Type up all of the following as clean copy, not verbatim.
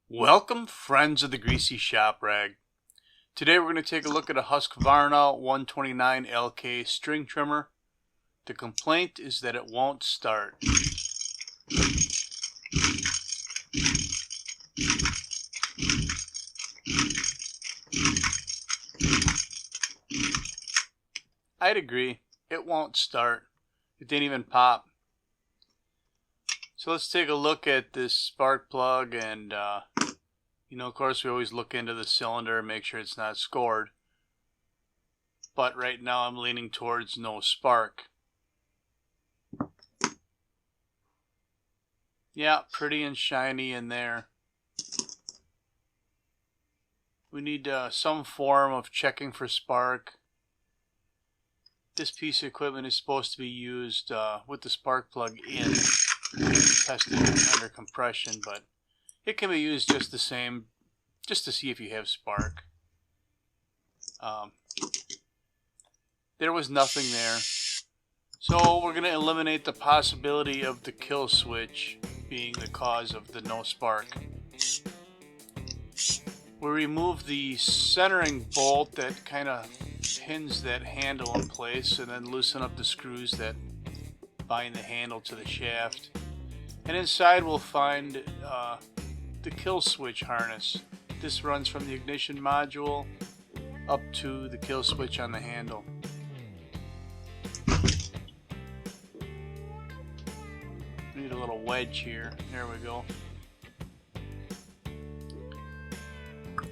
Welcome, friends of the Greasy Shop Rag. Today we're going to take a look at a Husqvarna 129LK string trimmer. The complaint is that it won't start. I'd agree, it won't start. It didn't even pop. So let's take a look at this spark plug and of course we always look into the cylinder and make sure it's not scored. But right now I'm leaning towards no spark. Yeah, pretty and shiny in there. We need some form of checking for spark. This piece of equipment is supposed to be used with the spark plug in, testing under compression, but it can be used just the same, just to see if you have spark. There was nothing there. So we're going to eliminate the possibility of the kill switch being the cause of the no spark. We remove the centering bolt that kind of pins that handle in place, and then loosen up the screws that bind the handle to the shaft. And inside we'll find the kill switch harness. This runs from the ignition module up to the kill switch on the handle. Need a little wedge here. There we go.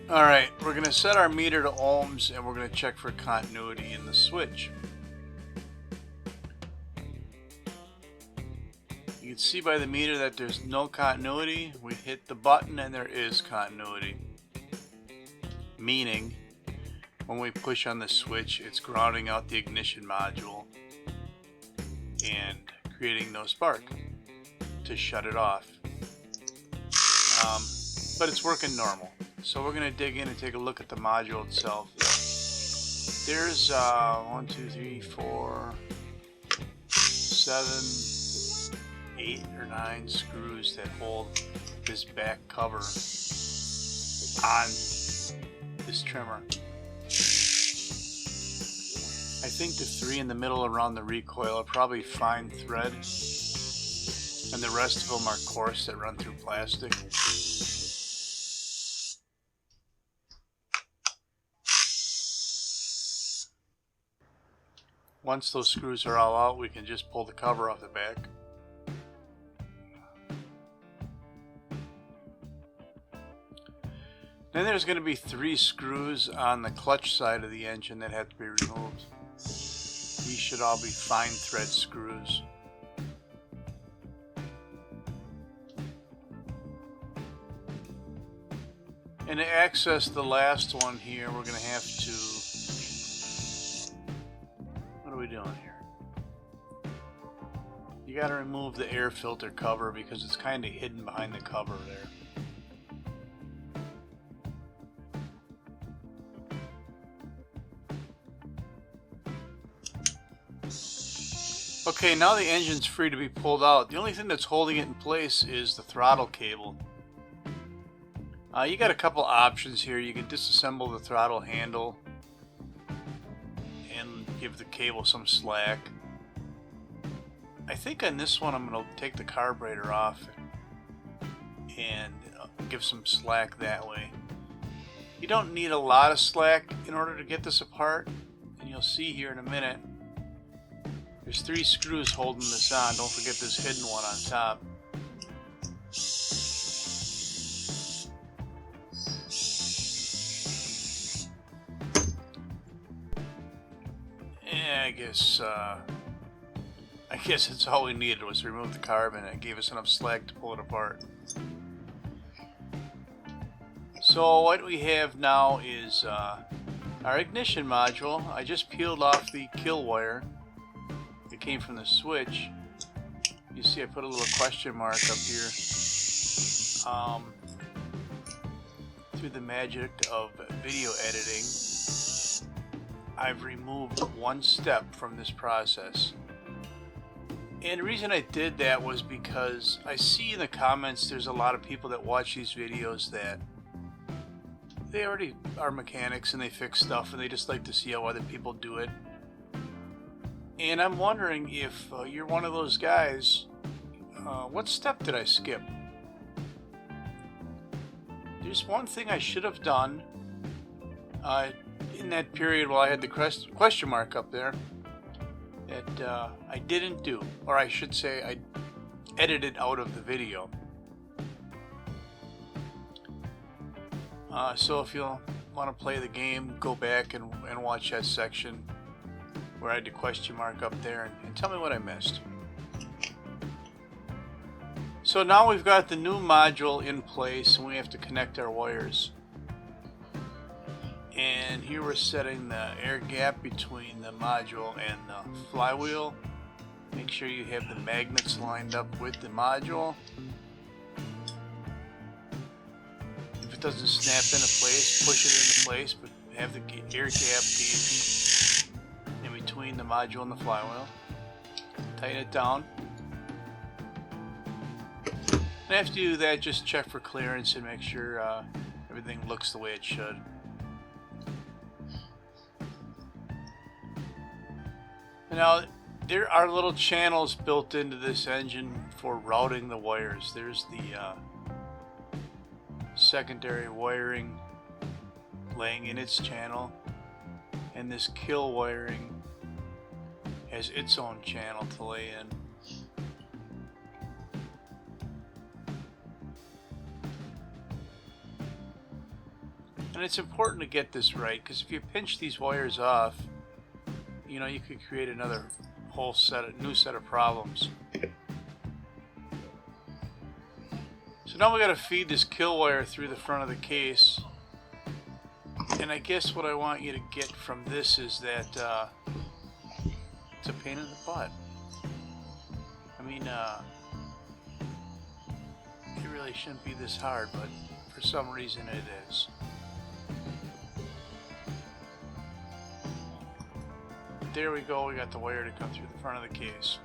Alright, we're going to set our meter to ohms and we're going to check for continuity in the switch. You can see by the meter that there's no continuity. We hit the button and there is continuity. Meaning, when we push on the switch, it's grounding out the ignition module and creating no spark to shut it off. But it's working normal. So we're going to dig in and take a look at the module itself. There's 1, 2, 3, 4, 7, 8 or 9 screws that hold this back cover on this trimmer. I think the 3 in the middle around the recoil are probably fine thread, and the rest of them are coarse that run through plastic. Once those screws are all out, we can just pull the cover off the back. Then there's going to be 3 screws on the clutch side of the engine that have to be removed. These should all be fine thread screws. And to access the last one here, we're going to have to... What are we doing here? You got to remove the air filter cover because it's kind of hidden behind the cover there. Okay, now the engine's free to be pulled out. The only thing that's holding it in place is the throttle cable. You got a couple options here. You can disassemble the throttle handle and give the cable some slack. I think on this one I'm going to take the carburetor off and give some slack that way. You don't need a lot of slack in order to get this apart, and you'll see here in a minute. There's 3 screws holding this on. Don't forget this hidden one on top. Yeah, I guess that's all we needed was to remove the carb, and it gave us enough slack to pull it apart. So what we have now is our ignition module. I just peeled off the kill wire. It came from the switch. You see I put a little question mark up here. Through the magic of video editing, I've removed one step from this process. And the reason I did that was because I see in the comments there's a lot of people that watch these videos that they already are mechanics and they fix stuff and they just like to see how other people do it. And I'm wondering if you're one of those guys, what step did I skip? There's one thing I should have done in that period while I had the question mark up there that I didn't do, or I should say I edited out of the video. So if you want to play the game, go back and watch that section where I had the question mark up there and tell me what I missed. So now we've got the new module in place and we have to connect our wires. And here we're setting the air gap between the module and the flywheel. Make sure you have the magnets lined up with the module. If it doesn't snap into place, push it into place, but have the air gap gauge in between the module and the flywheel. Tighten it down. And after you do that, just check for clearance and make sure everything looks the way it should. Now, there are little channels built into this engine for routing the wires. There's the secondary wiring laying in its channel, and this kill wiring has its own channel to lay in. And it's important to get this right, because if you pinch these wires off, you know, you could create another whole new set of problems. So now we got to feed this kill wire through the front of the case. And I guess what I want you to get from this is that it's a pain in the butt. I mean, it really shouldn't be this hard, but for some reason it is. There we go, we got the wire to come through the front of the case.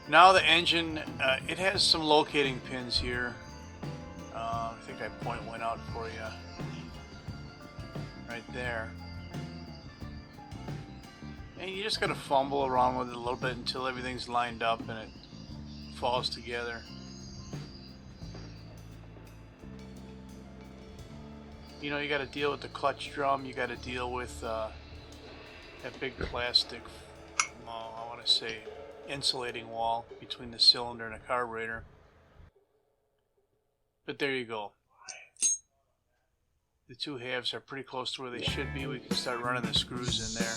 Now the engine, it has some locating pins here. I think I point one out for you. Right there. And you just gotta fumble around with it a little bit until everything's lined up and it falls together. You know, you got to deal with the clutch drum, you got to deal with that big plastic, I want to say, insulating wall between the cylinder and the carburetor. But there you go. The two halves are pretty close to where they should be. We can start running the screws in there.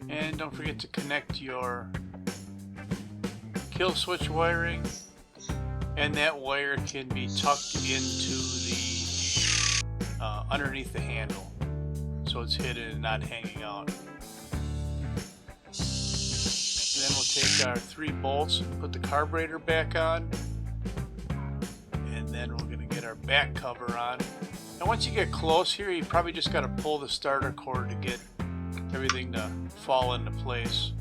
And don't forget to connect your kill switch wiring, and that wire can be tucked into the underneath the handle, so it's hidden and not hanging out. Then we'll take our 3 bolts and put the carburetor back on, and then we're going to get our back cover on. And once you get close here, you probably just got to pull the starter cord to get everything to fall into place.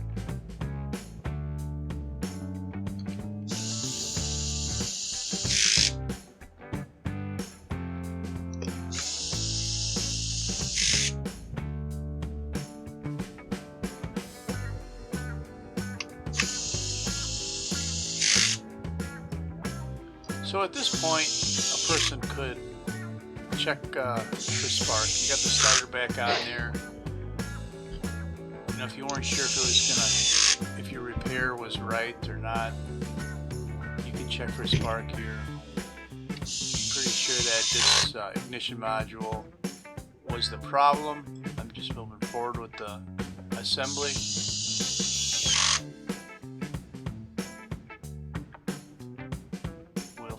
So at this point, a person could check for spark. You got the starter back on there. You know, if you weren't sure if it was gonna, if your repair was right or not, you can check for spark here. Pretty sure that this ignition module was the problem. I'm just moving forward with the assembly.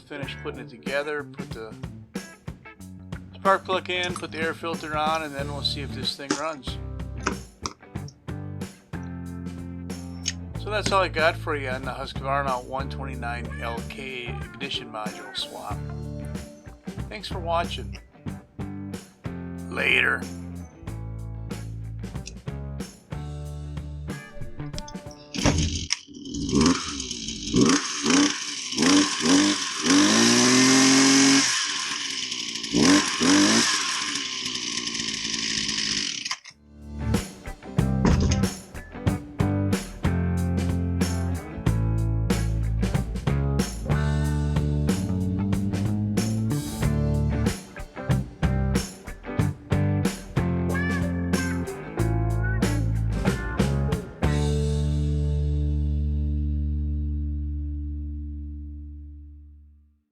Finish putting it together, put the spark plug in, put the air filter on, and then we'll see if this thing runs. So that's all I got for you on the Husqvarna 129LK ignition module swap. Thanks for watching. Later.